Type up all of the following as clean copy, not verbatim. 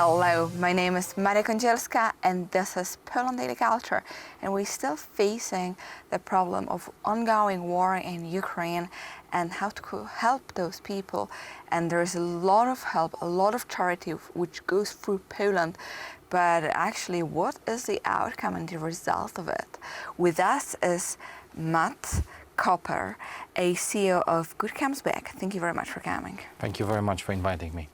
Hello, my name is Maria Kądzielska and this is Poland Daily Culture, and we're still facing the problem of ongoing war in Ukraine and how to help those people. And there is a lot of help, a lot of charity which goes through Poland, but actually what is the outcome and the result of it? With us is Matt Copper, a CEO of Good Comes Back. Thank you very much for coming. Thank you very much for inviting me.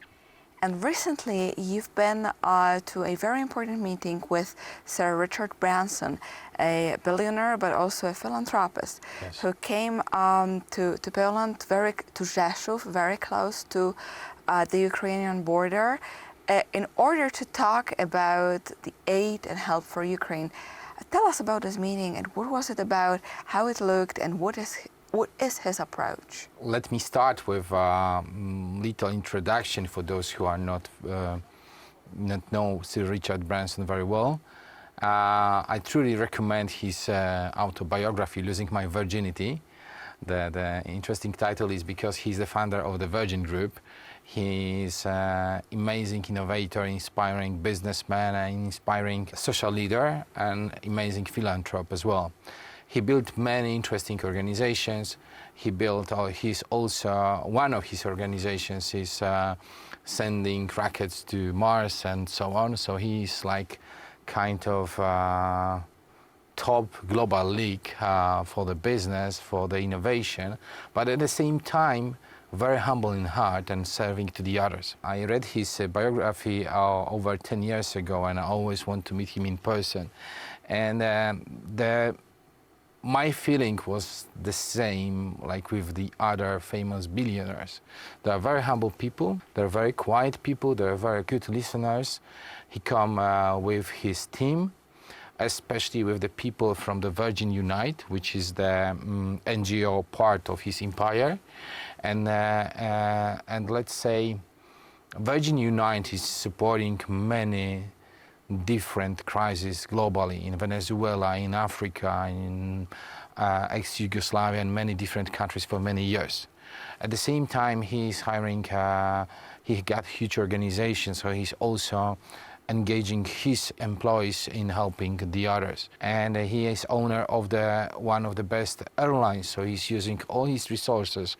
And recently, you've been to a very important meeting with Sir Richard Branson, a billionaire but also a philanthropist, Yes. who came to Poland, to Rzeszów, very close to the Ukrainian border, in order to talk about the aid and help for Ukraine. Tell us about this meeting and what was it about, how it looked, and what is his approach? Let me start with a little introduction for those who are not know Sir Richard Branson very well. I truly recommend his autobiography, Losing My Virginity. The interesting title is because he's the founder of the Virgin Group. He's an amazing innovator, inspiring businessman, an inspiring social leader, and amazing philanthropist as well. He built many interesting organizations. He built, he's also, one of his organizations is sending rockets to Mars and so on. So he's like kind of top global league for the business, for the innovation, but at the same time, very humble in heart and serving to the others. I read his biography over 10 years ago, and I always want to meet him in person. And my feeling was the same like with the other famous billionaires. They are very humble people, they're very quiet people, they're very good listeners. He come with his team, especially with the people from the Virgin Unite, which is the NGO part of his empire. And let's say Virgin Unite is supporting many different crises globally, in Venezuela, in Africa, in ex-Yugoslavia, and many different countries for many years. At the same time, he's hiring, he got huge organizations, so he's also engaging his employees in helping the others. And he is owner of one of the best airlines, so he's using all his resources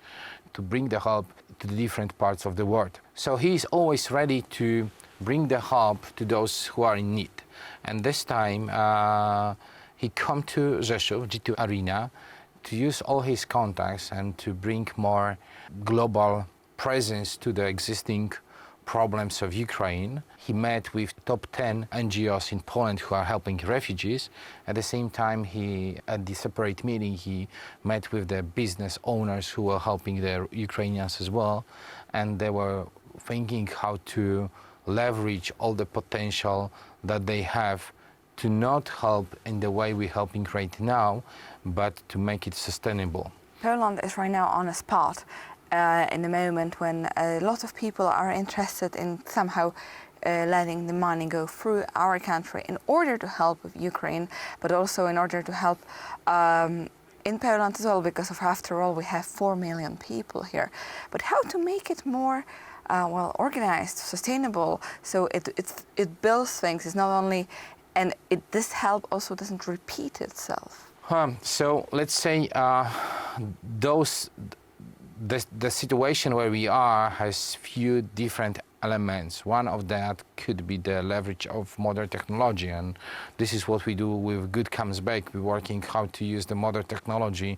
to bring the help to the different parts of the world. So he's always ready to bring the help to those who are in need. And this time he come to Rzeszów, G2 Arena, to use all his contacts and to bring more global presence to the existing problems of Ukraine. He met with top 10 NGOs in Poland who are helping refugees. At the same time, at the separate meeting, he met with the business owners who were helping the Ukrainians as well. And they were thinking how to leverage all the potential that they have to not help in the way we're helping right now, but to make it sustainable. Poland is right now on a spot in the moment when a lot of people are interested in somehow letting the money go through our country in order to help with Ukraine, but also in order to help in Poland as well, because after all, we have 4 million people here. But how to make it more organized, sustainable, so it builds things. It's not only, and this help also doesn't repeat itself. So let's say the situation where we are has few different elements. One of that could be the leverage of modern technology, and this is what we do with Good Comes Back. We're working how to use the modern technology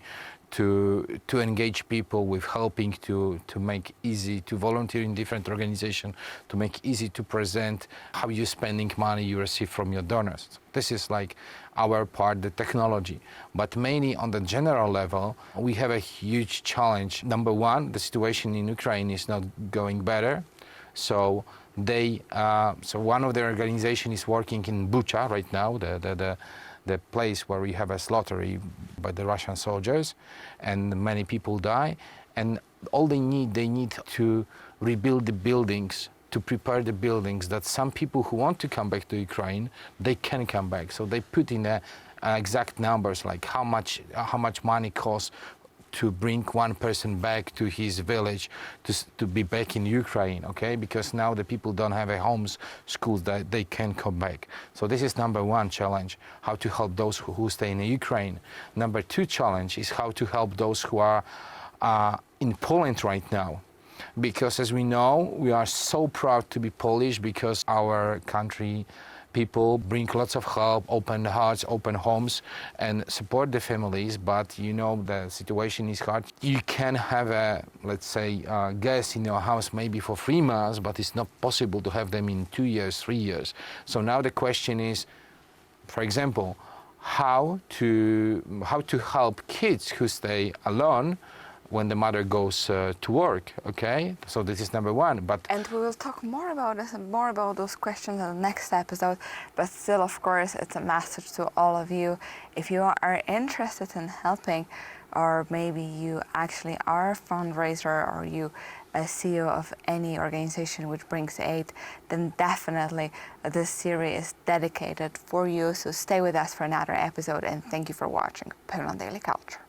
to engage people with helping to make easy to volunteer in different organizations, to make easy to present how you're spending money you receive from your donors. This is like our part, the technology. But mainly on the general level, we have a huge challenge. Number one, the situation in Ukraine is not going better. So one of the organizations is working in Bucha right now, the place where we have a slaughtery by the Russian soldiers, and many people die. And all they need to rebuild the buildings, to prepare the buildings, that some people who want to come back to Ukraine, they can come back. So they put in exact numbers, like how much money costs to bring one person back to his village to be back in Ukraine, okay? Because now the people don't have a homes, schools that they can come back. So this is number one challenge, how to help those who stay in Ukraine. Number two challenge is how to help those who are in Poland right now. Because as we know, we are so proud to be Polish because our country people bring lots of help, open hearts, open homes, and support the families. But you know the situation is hard. You can have a, let's say, guest in your house maybe for 3 months, but it's not possible to have them in 2 years, 3 years. So now the question is, for example, how to help kids who stay alone when the mother goes to work, okay? So this is number one. And we will talk more about this and more about those questions in the next episode. But still, of course, it's a message to all of you. If you are interested in helping, or maybe you actually are a fundraiser or you a CEO of any organization which brings aid, then definitely this series is dedicated for you. So stay with us for another episode, and thank you for watching Poland Daily Culture.